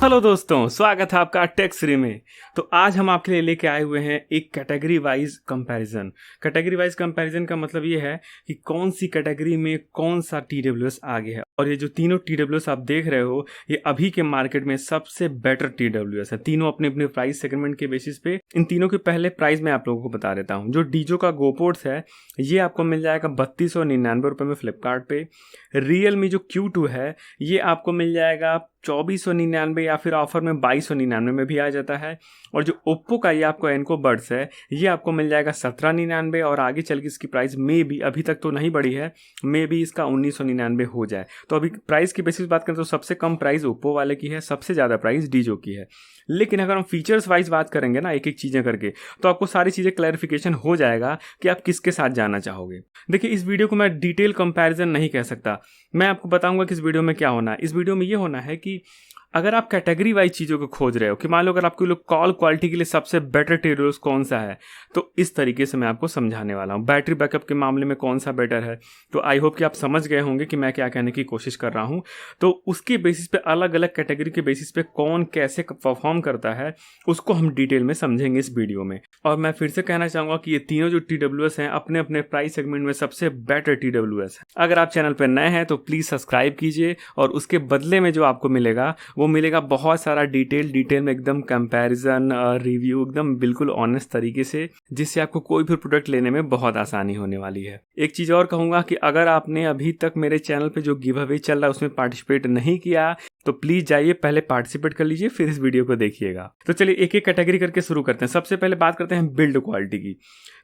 Hello दोस्तों, स्वागत है आपका टेक्सरी में। तो आज हम आपके लिए लेके आए हुए हैं एक category wise comparison. Category wise comparison का मतलब ये है कि कौन सी कैटेगरी में कौन सा TWS आगे है। और ये जो तीनों TWS आप देख रहे हो, ये अभी के मार्केट में सबसे बेटर TWS है। तीनों अपने अपने प्राइस सेगमेंट के बेसिस पे। इन तीनों के पहले प्राइस मैं आप लोगों को बता देता हूँ। जो डीजो का गोपोर्ट्स है ये आपको मिल जाएगा 3299 रुपये में फ्लिपकार्ट पे। रियलमी जो Q2 है ये आपको मिल जाएगा 2499 या फिर ऑफर में 2299 में भी आ जाता है। और जो ओप्पो का ये आपको एनको बड्स है ये आपको मिल जाएगा 1799 और आगे चल के इसकी प्राइस में भी अभी तक तो नहीं बढ़ी है, में भी इसका 1999 हो जाए। तो अभी प्राइस की बेसिस बात करें तो सबसे कम प्राइस ओप्पो वाले की है, सबसे ज़्यादा प्राइस डीजो की है। लेकिन अगर हम फीचर्स वाइज बात करेंगे ना एक एक चीज़ें करके, तो आपको सारी चीज़ें क्लैरिफिकेशन हो जाएगा कि आप किसके साथ जाना चाहोगे। देखिए, इस वीडियो को मैं डिटेल कंपैरिजन नहीं कह सकता। मैं आपको बताऊंगा कि इस वीडियो में क्या होना है। इस वीडियो में ये होना है कि अगर आप कैटेगरी वाइज चीज़ों को खोज रहे हो कि मान लो अगर आपको लोग कॉल क्वालिटी के लिए सबसे बेटर TWS कौन सा है, तो इस तरीके से मैं आपको समझाने वाला हूँ। बैटरी बैकअप के मामले में कौन सा बेटर है, तो आई होप कि आप समझ गए होंगे कि मैं क्या कहने की कोशिश कर रहा हूँ। तो उसके बेसिस पे अलग अलग कैटेगरी के बेसिस पे कौन कैसे परफॉर्म करता है उसको हम डिटेल में समझेंगे इस वीडियो में। और मैं फिर से कहना चाहूँगा कि ये तीनों जो TWS हैं अपने अपने प्राइस सेगमेंट में सबसे बेटर TWS है। अगर आप चैनल पर नए हैं तो प्लीज़ सब्सक्राइब कीजिए, और उसके बदले में जो आपको मिलेगा वो मिलेगा बहुत सारा डिटेल में एकदम कंपैरिजन रिव्यू एकदम बिल्कुल ऑनेस्ट तरीके से, जिससे आपको कोई भी प्रोडक्ट लेने में बहुत आसानी होने वाली है। एक चीज़ और कहूँगा कि अगर आपने अभी तक मेरे चैनल पे जो गिव अवे चल रहा है उसमें पार्टिसिपेट नहीं किया तो प्लीज़ जाइए, पहले पार्टिसिपेट कर लीजिए, फिर इस वीडियो को देखिएगा। तो चलिए एक एक कैटेगरी करके शुरू करते हैं। सबसे पहले बात करते हैं बिल्ड क्वालिटी की।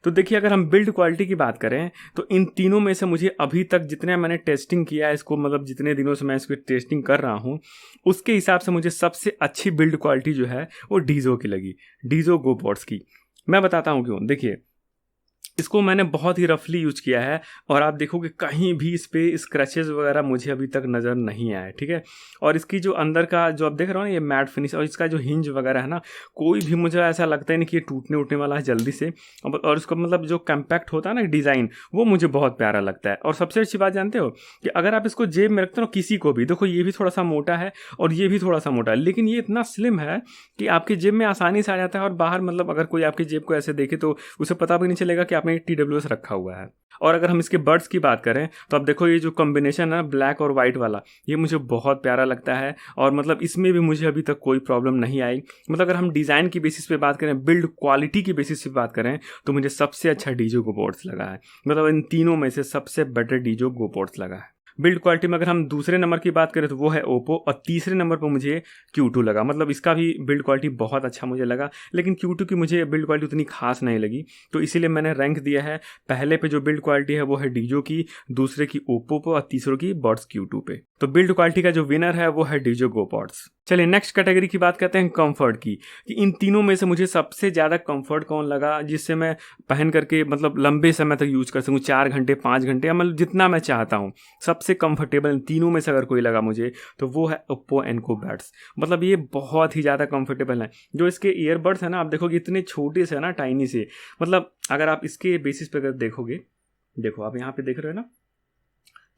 तो देखिए, अगर हम बिल्ड क्वालिटी की बात करें तो इन तीनों में से मुझे अभी तक जितने मैंने टेस्टिंग किया है इसको, मतलब जितने दिनों से मैं इसकी टेस्टिंग कर रहा हूँ, उसके हिसाब से मुझे सबसे अच्छी बिल्ड क्वालिटी जो है वो डीजो की लगी, डीजो गोपोर्ट्स की। मैं बताता हूँ क्यों। देखिए, इसको मैंने बहुत ही रफली यूज किया है और आप देखोगे कहीं भी इस पे स्क्रैचेस वगैरह मुझे अभी तक नज़र नहीं आए, ठीक है। और इसकी जो अंदर का जो आप देख रहे हो ना ये मैट फिनिश, और इसका जो हिंज वगैरह है ना, कोई भी मुझे ऐसा लगता ही नहीं कि ये टूटने उठने वाला है जल्दी से। और इसका मतलब जो कम्पैक्ट होता है ना डिज़ाइन, वो मुझे बहुत प्यारा लगता है। और सबसे अच्छी बात जानते हो कि अगर आप इसको जेब में रखते हो किसी को भी, देखो ये भी थोड़ा सा मोटा है और ये भी थोड़ा सा मोटा है, लेकिन ये इतना स्लिम है कि आपकी जेब में आसानी से आ जाता है। और बाहर मतलब अगर कोई आपकी जेब को ऐसे देखे तो उसे पता भी नहीं चलेगा कि आपने TWS रखा हुआ है। और अगर हम इसके बड्स की बात करें तो अब देखो ये जो कॉम्बिनेशन है ब्लैक और वाइट वाला, ये मुझे बहुत प्यारा लगता है। और मतलब इसमें भी मुझे अभी तक कोई प्रॉब्लम नहीं आई। मतलब अगर हम डिज़ाइन की बेसिस पे बात करें, बिल्ड क्वालिटी की बेसिस पे बात करें, तो मुझे सबसे अच्छा डीजो गोपोर्ट्स लगा है। मतलब इन तीनों में से सबसे बेटर डीजो गोपोर्ट्स लगा है। बिल्ड क्वालिटी में अगर हम दूसरे नंबर की बात करें तो वो है ओप्पो, और तीसरे नंबर पर मुझे Q2 लगा। मतलब इसका भी बिल्ड क्वालिटी बहुत अच्छा मुझे लगा, लेकिन Q2 की मुझे बिल्ड क्वालिटी उतनी खास नहीं लगी, तो इसीलिए मैंने रैंक दिया है पहले पे जो बिल्ड क्वालिटी है वो है डीजो की, दूसरे की ओप्पो पे, और तीसरे की बड्स Q2 पे। तो बिल्ड क्वालिटी का जो विनर है वो है डीजो गोपोर्ट्स। चलिए नेक्स्ट कैटेगरी की बात करते हैं कंफर्ट की, कि इन तीनों में से मुझे सबसे ज़्यादा कंफर्ट कौन लगा जिससे मैं पहन करके मतलब लंबे समय तक यूज कर सकूँ, 4 घंटे 5 घंटे, या मतलब जितना मैं चाहता हूँ। सबसे कंफर्टेबल इन तीनों में से अगर कोई लगा मुझे तो वो है ओप्पो एनको बड्स। मतलब ये बहुत ही ज़्यादा कंफर्टेबल है। जो इसके ईयरबड्स है ना, आप देखोगे इतने छोटे से है ना, टाइनी से। मतलब अगर आप इसके बेसिस पे अगर देखोगे, देखो आप यहाँ पे देख रहे हो ना,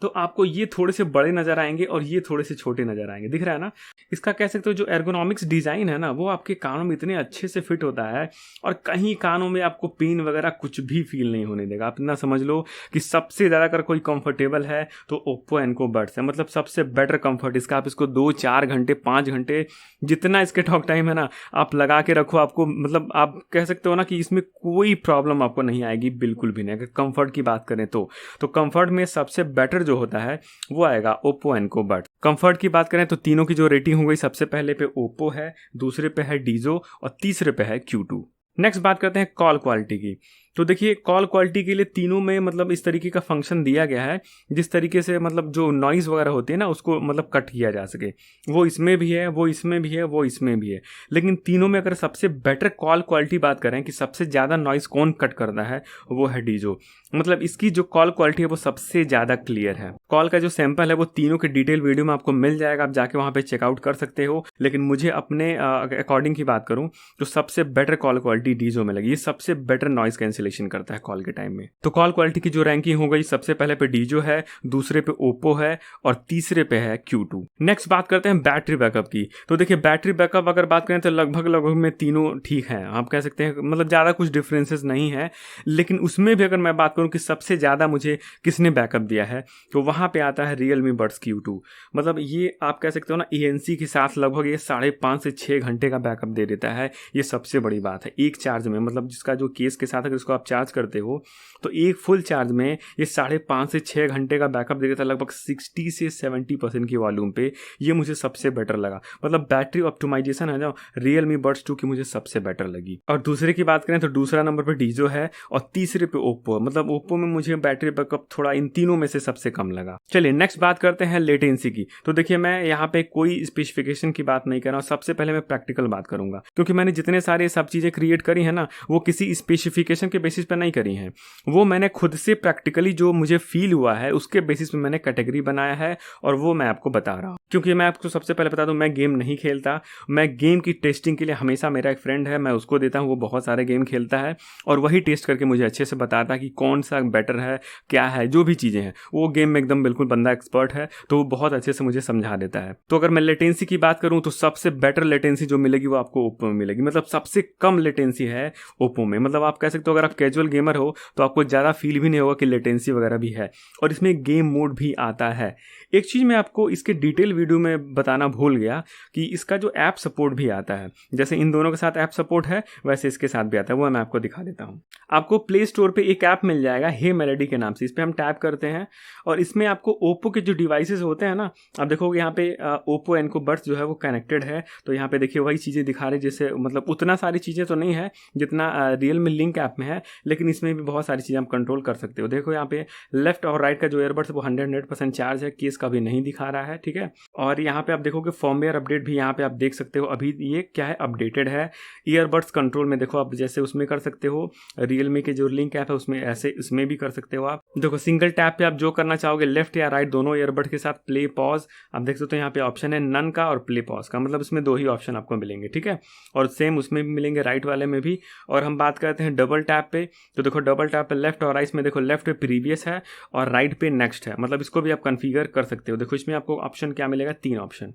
तो आपको ये थोड़े से बड़े नज़र आएंगे और ये थोड़े से छोटे नज़र आएंगे, दिख रहा है ना। इसका कह सकते हो जो एर्गोनॉमिक्स डिज़ाइन है ना, वो आपके कानों में इतने अच्छे से फिट होता है, और कहीं कानों में आपको पेन वगैरह कुछ भी फील नहीं होने देगा। आप इतना समझ लो कि सबसे ज़्यादा अगर कोई कंफर्टेबल है तो ओप्पो एनको बड्स है। मतलब सबसे बेटर कंफर्ट इसका। आप इसको 2-4 घंटे 5 घंटे जितना इसके टॉक टाइम है ना, आप लगा के रखो, आपको मतलब आप कह सकते हो ना कि इसमें कोई प्रॉब्लम आपको नहीं आएगी, बिल्कुल भी नहीं। अगर कंफर्ट की बात करें तो कंफर्ट में सबसे बेटर जो होता है वो आएगा ओप्पो एनको बड्स। कंफर्ट की बात करें तो तीनों की जो रेटिंग हो गई, सबसे पहले पे ओप्पो है, दूसरे पे है डीजो, और तीसरे पे है Q2। नेक्स्ट बात करते हैं कॉल क्वालिटी की। तो देखिए, कॉल क्वालिटी के लिए तीनों में मतलब इस तरीके का फंक्शन दिया गया है जिस तरीके से मतलब जो नॉइज़ वगैरह होती है ना उसको मतलब कट किया जा सके। वो इसमें भी है, वो इसमें भी है, वो इसमें भी है। लेकिन तीनों में अगर सबसे बेटर कॉल क्वालिटी बात करें कि सबसे ज़्यादा नॉइज़ कौन कट करता है, वो है डीजो। मतलब इसकी जो कॉल क्वालिटी है वो सबसे ज़्यादा क्लियर है। कॉल का जो सैंपल है वो तीनों के डिटेल वीडियो में आपको मिल जाएगा, आप जाके वहाँ पे चेकआउट कर सकते हो। लेकिन मुझे अपने अकॉर्डिंग की बात करूँ तो सबसे बेटर कॉल क्वालिटी डीजो में लगी। ये सबसे बेटर नॉइज़ कैंसिलेशन कैंसिलेशन करता है कॉल के टाइम में। तो कॉल क्वालिटी की जो रैंकिंग हो गई, सबसे पहले पे डीजो है, दूसरे पे ओप्पो है और तीसरे पे है Q2। नेक्स्ट बात करते हैं बैटरी बैकअप की। तो देखिए बैटरी बैकअप अगर बात करें तो लगभग में तीनों ठीक हैं, आप कह सकते हैं, मतलब ज़्यादा कुछ डिफरेंसेस नहीं है। लेकिन उसमें भी अगर मैं बात करूं कि सबसे ज़्यादा मुझे किसने बैकअप दिया है, तो वहाँ पे आता है Realme Buds Q2। मतलब ये आप कह सकते हो ना, ANC के साथ लगभग ये 5.5 से 6 घंटे का बैकअप दे देता है। ये सबसे बड़ी बात है एक चार्ज में, मतलब जिसका जो केस के साथ अगर इसको आप चार्ज करते हो तो एक फुल चार्ज में ये 5.5 से 6 घंटे का बैकअप दे देता है, लगभग 60 से 70% की वॉल्यूम पे। ये मुझे सबसे बेटर लगा, मतलब बैटरी ऑप्टिमाइजेशन है ना Realme Buds 2 की मुझे सबसे बेटर लगी। और दूसरे की बात करें तो दूसरा नंबर पर डीजो है और तीसरे पे ओप्पो। मतलब ओप्पो में मुझे बैटरी बैकअप थोड़ा इन तीनों में से सबसे कम लगा। चलिए नेक्स्ट बात करते हैं लेटेंसी की। तो देखिए मैं यहाँ पे कोई स्पेसिफिकेशन की बात नहीं कर रहा हूँ, सबसे पहले मैं प्रैक्टिकल बात करूंगा, क्योंकि मैंने जितने सारे सब चीज़ें क्रिएट करी है ना, वो किसी स्पेसिफिकेशन के बेसिस पर नहीं करी हैं, वो मैंने खुद से प्रैक्टिकली जो मुझे फील हुआ है उसके बेसिस पे मैंने कैटेगरी बनाया है और वो मैं आपको बता रहा हूँ। क्योंकि मैं आपको सबसे पहले बता दूं, मैं गेम नहीं खेलता, मैं गेम की टेस्टिंग के लिए हमेशा मेरा एक फ्रेंड है, मैं उसको देता हूँ, वो बहुत सारे गेम खेलता है और वही टेस्ट करके मुझे अच्छे से बताता है कि कौन सा बेटर है, क्या है, जो भी चीज़ें हैं। वो गेम में एकदम बिल्कुल बंदा एक्सपर्ट है, तो वो बहुत अच्छे से मुझे समझा देता है। तो अगर मैं लेटेंसी की बात करूँ तो सबसे बेटर लेटेंसी जो मिलेगी वो आपको ओप्पो में मिलेगी, मतलब सबसे कम लेटेंसी है ओप्पो में। मतलब आप कह सकते हो अगर आप कैजुअल गेमर हो तो आपको ज़्यादा फील भी नहीं होगा कि लेटेंसी वगैरह भी है। और इसमें गेम मोड भी आता है। एक चीज़ मैं आपको इसके डिटेल वीडियो में बताना भूल गया कि इसका जो ऐप सपोर्ट भी आता है, जैसे इन दोनों के साथ ऐप सपोर्ट है वैसे इसके साथ भी आता है, वो मैं आपको दिखा देता हूँ। आपको प्ले स्टोर पे एक ऐप मिल जाएगा हे मेलेडी के नाम से, इस पर हम टैप करते हैं और इसमें आपको ओप्पो के जो डिवाइसेस होते हैं ना, आप देखोगे यहाँ पे ओप्पो एनको बड्स जो है वो कनेक्टेड है। तो यहाँ पे देखिए वही चीज़ें दिखा रहे, जैसे मतलब उतना सारी चीज़ें तो नहीं है जितना Realme लिंक ऐप में है, लेकिन इसमें भी बहुत सारी चीज़ें आप कंट्रोल कर सकते हो। देखो यहाँ पे लेफ्ट और राइट का जो ईयरबड्स वो 100% चार्ज है, केस का भी नहीं दिखा रहा है, ठीक है। और यहाँ पे आप देखोगे फॉर्मवेयर अपडेट भी यहाँ पे आप देख सकते हो, अभी ये क्या है, अपडेटेड है। ईयरबड्स कंट्रोल में देखो आप जैसे उसमें कर सकते हो, Realme के जो लिंक ऐप है उसमें ऐसे उसमें भी कर सकते हो आप। देखो सिंगल टैप पे आप जो करना चाहोगे, लेफ्ट या राइट दोनों ईयरबड के साथ प्ले पॉज, आप देख सकते हो यहाँ पे ऑप्शन है नन का और प्ले पॉज का, मतलब इसमें 2 ही ऑप्शन आपको मिलेंगे, ठीक है। और सेम उसमें भी मिलेंगे राइट वाले में भी। और हम बात करते हैं डबल टैप पे, तो देखो डबल टैप पे लेफ्ट और राइट में देखो लेफ्ट पे प्रीवियस है और राइट पे नेक्स्ट है, मतलब इसको भी आप कॉन्फ़िगर कर सकते हो। देखो इसमें आपको ऑप्शन क्या मिलेगा, 3 ऑप्शन,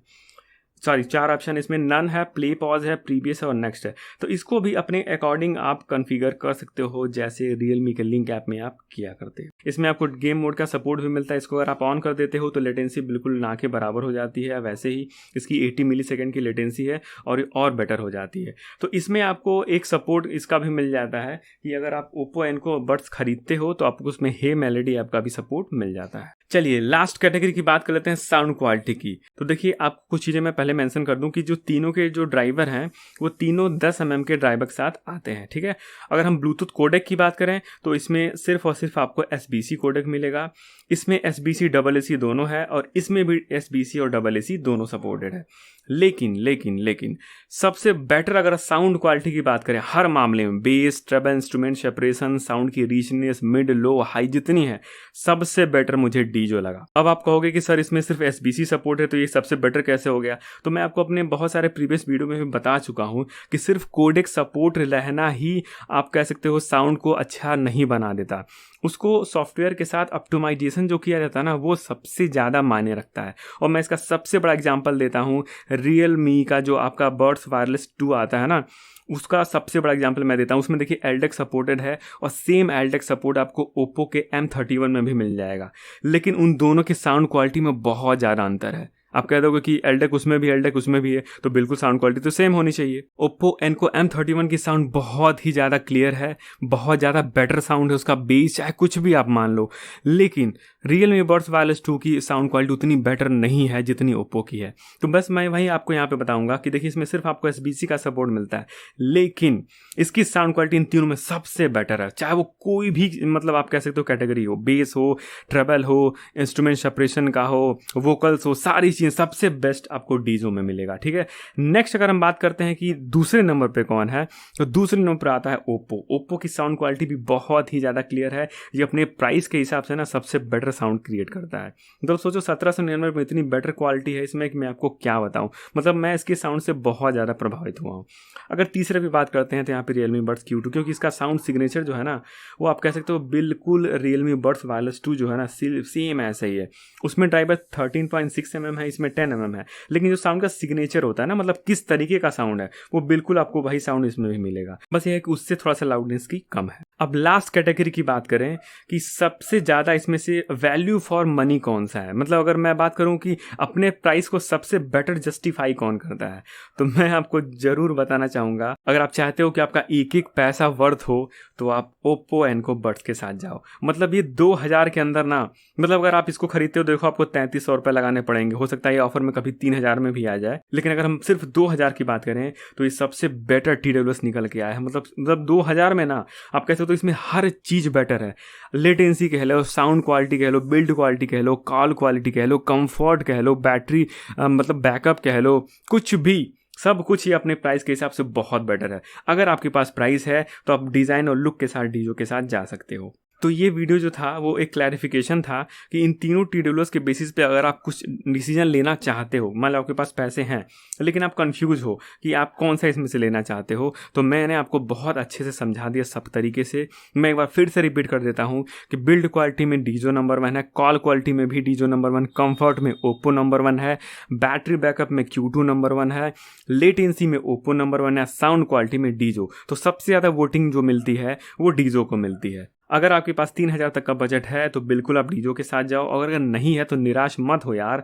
सॉरी 4 ऑप्शन, इसमें नन है, प्ले पॉज है, प्रीवियस है और नेक्स्ट है। तो इसको भी अपने अकॉर्डिंग आप कॉन्फ़िगर कर सकते हो, जैसे Realme के लिंक ऐप में आप किया करते हो। इसमें आपको गेम मोड का सपोर्ट भी मिलता है, इसको अगर आप ऑन कर देते हो तो लेटेंसी बिल्कुल ना के बराबर हो जाती है, वैसे ही इसकी 80 मिलीसेकंड की लेटेंसी है और बेटर हो जाती है। तो इसमें आपको एक सपोर्ट इसका भी मिल जाता है कि अगर आप ओप्पो एनको बड्स खरीदते हो तो आपको उसमें हे मेलेडी ऐप का भी सपोर्ट मिल जाता है। चलिए लास्ट कैटेगरी की बात कर लेते हैं, साउंड क्वालिटी की। तो देखिए आपको कुछ चीज़ें मैं पहले मेंशन कर दूं कि जो तीनों के जो ड्राइवर हैं वो तीनों 10 mm के ड्राइवर के साथ आते हैं, ठीक है। अगर हम ब्लूटूथ कोडेक की बात करें तो इसमें सिर्फ और सिर्फ आपको SBC कोडेक मिलेगा। इसमें SBC AAC दोनों है और इसमें भी SBC और AAC दोनों सपोर्टेड है। लेकिन सबसे बेटर अगर साउंड क्वालिटी की बात करें हर मामले में, bass, treble, instrument separation, sound की रिचनेस, मिड, लो, हाई जितनी है, सबसे बेटर मुझे डीजो लगा। अब आप कहोगे कि सर इसमें सिर्फ SBC सपोर्ट है तो ये सबसे बेटर कैसे हो गया? तो मैं आपको अपने बहुत सारे प्रीवियस वीडियो में भी बता चुका हूँ कि सिर्फ कोडेक सपोर्ट रहना ही आप कह सकते हो साउंड को अच्छा नहीं बना देता। उसको सॉफ्टवेयर के साथ ऑप्टिमाइजेशन जो किया जाता है ना, वो सबसे ज़्यादा मायने रखता है। और मैं इसका सबसे बड़ा एग्जांपल देता हूँ, Realme का जो आपका बड्स वायरलेस 2 आता है ना, उसका सबसे बड़ा एग्जांपल मैं देता हूँ। उसमें देखिए LDAC सपोर्टेड है और सेम LDAC सपोर्ट आपको ओप्पो के M31 में भी मिल जाएगा, लेकिन उन दोनों की साउंड क्वालिटी में बहुत ज़्यादा अंतर है। आप कह दोगे कि LDAC उसमें भी LDAC उसमें भी है, तो बिल्कुल साउंड क्वालिटी तो सेम होनी चाहिए। ओप्पो एनको M31 की साउंड बहुत ही ज़्यादा क्लियर है, बहुत ज़्यादा बेटर साउंड है उसका, बेस चाहे कुछ भी आप मान लो। लेकिन Realme Buds Wireless 2 की साउंड क्वालिटी उतनी बेटर नहीं है जितनी ओप्पो की है। तो बस मैं वही आपको यहाँ पे बताऊंगा कि देखिए इसमें सिर्फ आपको SBC का सपोर्ट मिलता है, लेकिन इसकी साउंड क्वालिटी इन तीनों में सबसे बेटर है, चाहे वो कोई भी मतलब आप कह सकते हो कैटेगरी हो, बेस हो, ट्रेबल हो, इंस्ट्रूमेंट सेपरेशन का हो, वोकल्स हो, सारी चाहिए सबसे बेस्ट आपको डीजो में मिलेगा। ठीक है, नेक्स्ट अगर हम बात करते हैं कि दूसरे नंबर पे कौन है, तो दूसरे नंबर पर आता है ओप्पो। ओप्पो की साउंड क्वालिटी भी बहुत ही ज़्यादा क्लियर है, ये अपने प्राइस के हिसाब से ना सबसे बेटर साउंड क्रिएट करता है। तो सोचो 1799 में इतनी बेटर क्वालिटी है इसमें कि मैं आपको क्या बताऊं, मतलब मैं इसके साउंड से बहुत ज़्यादा प्रभावित हुआ हूँ। अगर तीसरे भी बात करते हैं तो यहाँ पे Realme Buds Q2, क्योंकि इसका साउंड सिग्नेचर जो है ना वो आप कह सकते हो बिल्कुल Realme Buds Wireless 2 जो है ना सेम ऐसा ही है। उसमें ड्राइवर 13.6 mm है, इसमें 10 mm है, लेकिन जो साउंड का सिग्नेचर होता है ना, मतलब किस तरीके का साउंड है, वो बिल्कुल आपको वही साउंड इसमें भी मिलेगा, बस ये है कि उससे थोड़ा सा लाउडनेस की कम है। अब लास्ट कैटेगरी की बात करें कि सबसे ज़्यादा इसमें से वैल्यू फॉर मनी कौन सा है, मतलब अगर मैं बात करूं कि अपने प्राइस को सबसे बेटर जस्टिफाई कौन करता है, तो मैं आपको ज़रूर बताना चाहूँगा, अगर आप चाहते हो कि आपका एक एक पैसा वर्थ हो तो आप ओप्पो एनको बड्स के साथ जाओ। मतलब ये 2000 के अंदर ना, मतलब अगर आप इसको खरीदते हो देखो आपको 3300 रुपये लगाने पड़ेंगे, हो सकता है ये ऑफर में कभी 3000 में भी आ जाए, लेकिन अगर हम सिर्फ 2000 की बात करें तो ये सबसे बेटर TWS निकल के आया है। मतलब 2000 में ना आप कह सकते हो तो इसमें हर चीज़ बेटर है, लेटेंसी कह लो, साउंड क्वालिटी कह लो, बिल्ड क्वालिटी कह लो, कॉल क्वालिटी कह लो, कंफर्ट कह लो, बैटरी मतलब बैकअप कह लो, कुछ भी, सब कुछ ही अपने प्राइस के हिसाब से बहुत बेटर है। अगर आपके पास प्राइस है तो आप डिज़ाइन और लुक के साथ डीजो के साथ जा सकते हो। तो ये वीडियो जो था वो एक क्लैरिफिकेशन था कि इन तीनों TWS के बेसिस पे अगर आप कुछ डिसीजन लेना चाहते हो, मान लो आपके पास पैसे हैं लेकिन आप कंफ्यूज हो कि आप कौन सा इसमें से लेना चाहते हो, तो मैंने आपको बहुत अच्छे से समझा दिया सब तरीके से। मैं एक बार फिर से रिपीट कर देता हूँ कि बिल्ड क्वालिटी में डीजो नंबर 1 है, कॉल क्वालिटी में भी डीजो नंबर 1, कंफर्ट में ओप्पो नंबर 1 है, बैटरी बैकअप में Q2 नंबर 1 है, लेटेंसी में ओप्पो नंबर 1 है, साउंड क्वालिटी में डीजो। तो सबसे ज़्यादा वोटिंग जो मिलती है वो डीजो को मिलती है। अगर आपके पास 3000 तक का बजट है तो बिल्कुल आप डीजो के साथ जाओ, और अगर नहीं है तो निराश मत हो यार,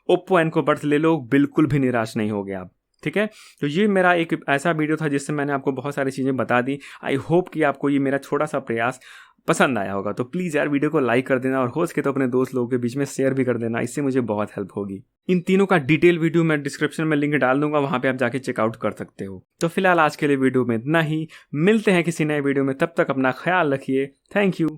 ओप्पो एनको बड्स ले लो, बिल्कुल भी निराश नहीं होगे आप। ठीक है, तो ये मेरा एक ऐसा वीडियो था जिससे मैंने आपको बहुत सारी चीज़ें बता दी। आई होप कि आपको ये मेरा छोटा सा प्रयास पसंद आया होगा। तो प्लीज़ यार वीडियो को लाइक कर देना और हो सके तो अपने दोस्त लोगों के बीच में शेयर भी कर देना, इससे मुझे बहुत हेल्प होगी। इन तीनों का डिटेल वीडियो मैं डिस्क्रिप्शन में लिंक डाल दूंगा, वहां पे आप जाके चेकआउट कर सकते हो। तो फिलहाल आज के लिए वीडियो में इतना ही, मिलते हैं किसी नए वीडियो में, तब तक अपना ख्याल रखिए। Thank you.